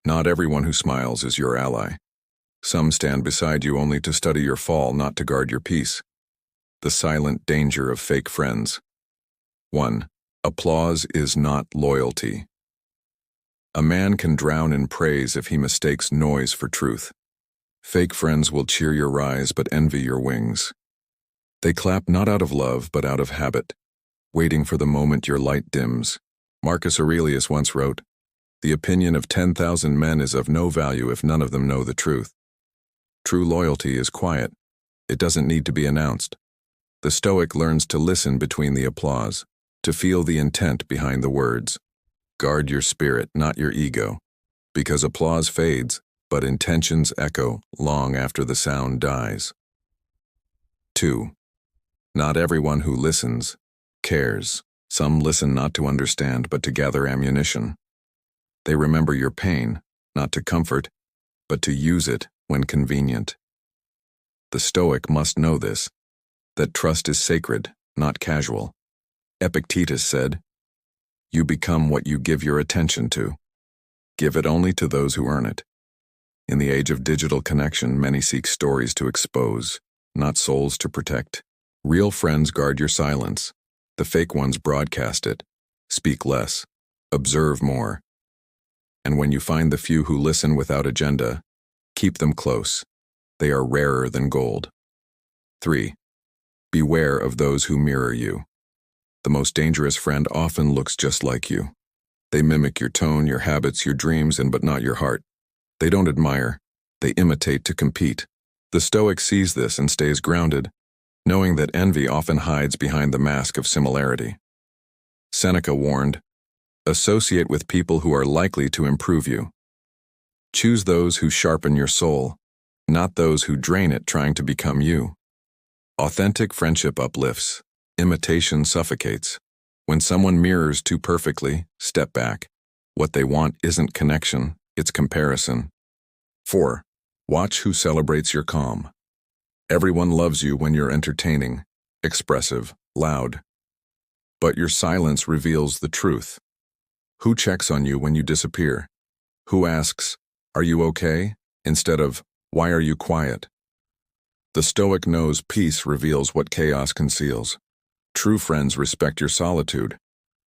Not everyone who smiles is your ally. Some stand beside you only to study your fall, not to guard your peace. The silent danger of fake friends. 1. Applause is not loyalty. A man can drown in praise if he mistakes noise for truth. Fake friends will cheer your rise but envy your wings. They clap not out of love but out of habit, waiting for the moment your light dims. Marcus Aurelius once wrote, "The opinion of 10,000 men is of no value if none of them know the truth." True loyalty is quiet. It doesn't need to be announced. The Stoic learns to listen between the applause, to feel the intent behind the words. Guard your spirit, not your ego, because applause fades, but intentions echo long after the sound dies. 2. Not everyone who listens cares. Some listen not to understand, but to gather ammunition. They remember your pain, not to comfort, but to use it when convenient. The Stoic must know this, that trust is sacred, not casual. Epictetus said, "You become what you give your attention to. Give it only to those who earn it." In the age of digital connection, many seek stories to expose, not souls to protect. Real friends guard your silence. The fake ones broadcast it. Speak less. Observe more. And when you find the few who listen without agenda, keep them close. They are rarer than gold. 3. Beware of those who mirror you. The most dangerous friend often looks just like you. They mimic your tone, your habits, your dreams, but not your heart. They don't admire. They imitate to compete. The Stoic sees this and stays grounded, knowing that envy often hides behind the mask of similarity. Seneca warned, "Associate with people who are likely to improve you. Choose those who sharpen your soul, not those who drain it trying to become you." Authentic friendship uplifts. Imitation suffocates. When someone mirrors too perfectly, step back. What they want isn't connection, it's comparison. 4. Watch who celebrates your calm. Everyone loves you when you're entertaining, expressive, loud. But your silence reveals the truth. Who checks on you when you disappear? Who asks, "Are you okay?" instead of, "Why are you quiet?" The Stoic knows peace reveals what chaos conceals. True friends respect your solitude.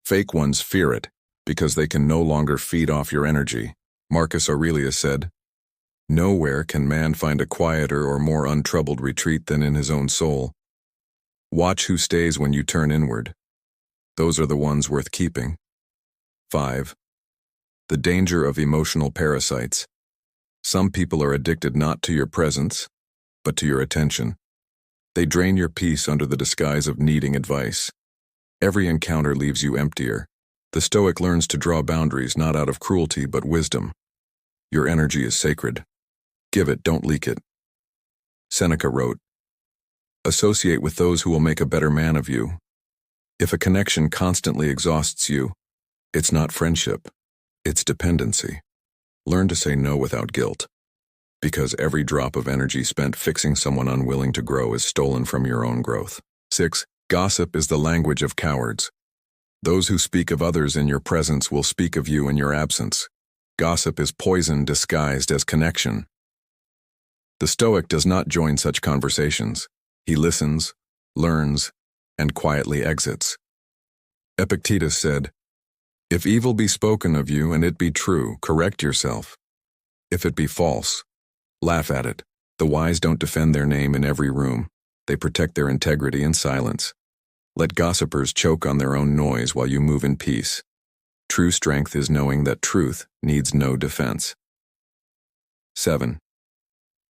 Fake ones fear it, because they can no longer feed off your energy. Marcus Aurelius said, "Nowhere can man find a quieter or more untroubled retreat than in his own soul." Watch who stays when you turn inward. Those are the ones worth keeping. 5. The danger of emotional parasites. Some people are addicted not to your presence, but to your attention. They drain your peace under the disguise of needing advice. Every encounter leaves you emptier. The Stoic learns to draw boundaries not out of cruelty but wisdom. Your energy is sacred. Give it, don't leak it. Seneca wrote, "Associate with those who will make a better man of you." If a connection constantly exhausts you, it's not friendship, it's dependency. Learn to say no without guilt, because every drop of energy spent fixing someone unwilling to grow is stolen from your own growth. 6. Gossip is the language of cowards. Those who speak of others in your presence will speak of you in your absence. Gossip is poison disguised as connection. The Stoic does not join such conversations. He listens, learns, and quietly exits. Epictetus said, "If evil be spoken of you and it be true, correct yourself. If it be false, laugh at it." The wise don't defend their name in every room. They protect their integrity in silence. Let gossipers choke on their own noise while you move in peace. True strength is knowing that truth needs no defense. 7.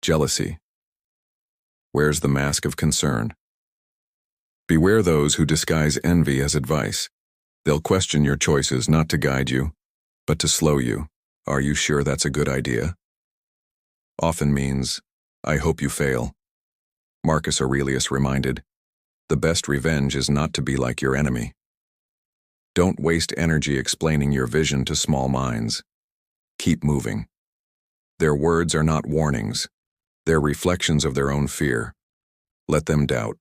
Jealousy. Wears the mask of concern. Beware those who disguise envy as advice. They'll question your choices not to guide you, but to slow you. "Are you sure that's a good idea?" Often means, "I hope you fail." Marcus Aurelius reminded, "The best revenge is not to be like your enemy." Don't waste energy explaining your vision to small minds. Keep moving. Their words are not warnings. They're reflections of their own fear. Let them doubt.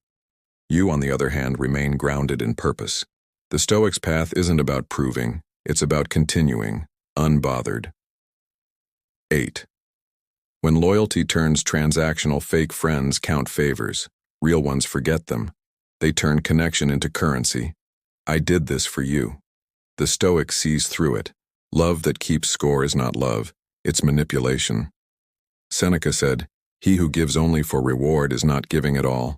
You, on the other hand, remain grounded in purpose. The Stoic's path isn't about proving, it's about continuing, unbothered. 8. When loyalty turns transactional, fake friends count favors. Real ones forget them. They turn connection into currency. I did this for you. The Stoic sees through it. Love that keeps score is not love, it's manipulation. Seneca said, "He who gives only for reward is not giving at all."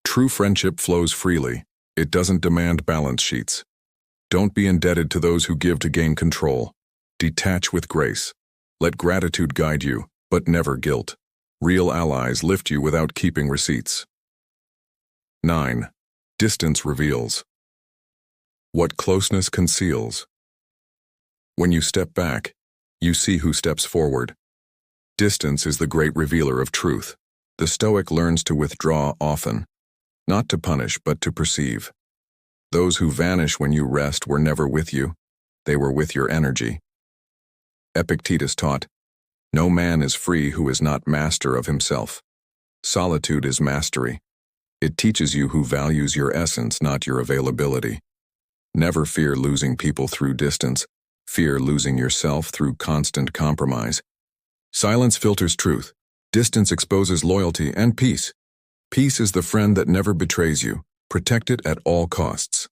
True friendship flows freely. It doesn't demand balance sheets. Don't be indebted to those who give to gain control. Detach with grace. Let gratitude guide you, but never guilt. Real allies lift you without keeping receipts. 9. Distance reveals what closeness conceals. When you step back, you see who steps forward. Distance is the great revealer of truth. The Stoic learns to withdraw often, not to punish but to perceive. Those who vanish when you rest were never with you. They were with your energy. Epictetus taught, "No man is free who is not master of himself." Solitude is mastery. It teaches you who values your essence, not your availability. Never fear losing people through distance. Fear losing yourself through constant compromise. Silence filters truth. Distance exposes loyalty and peace. Peace is the friend that never betrays you. Protect it at all costs.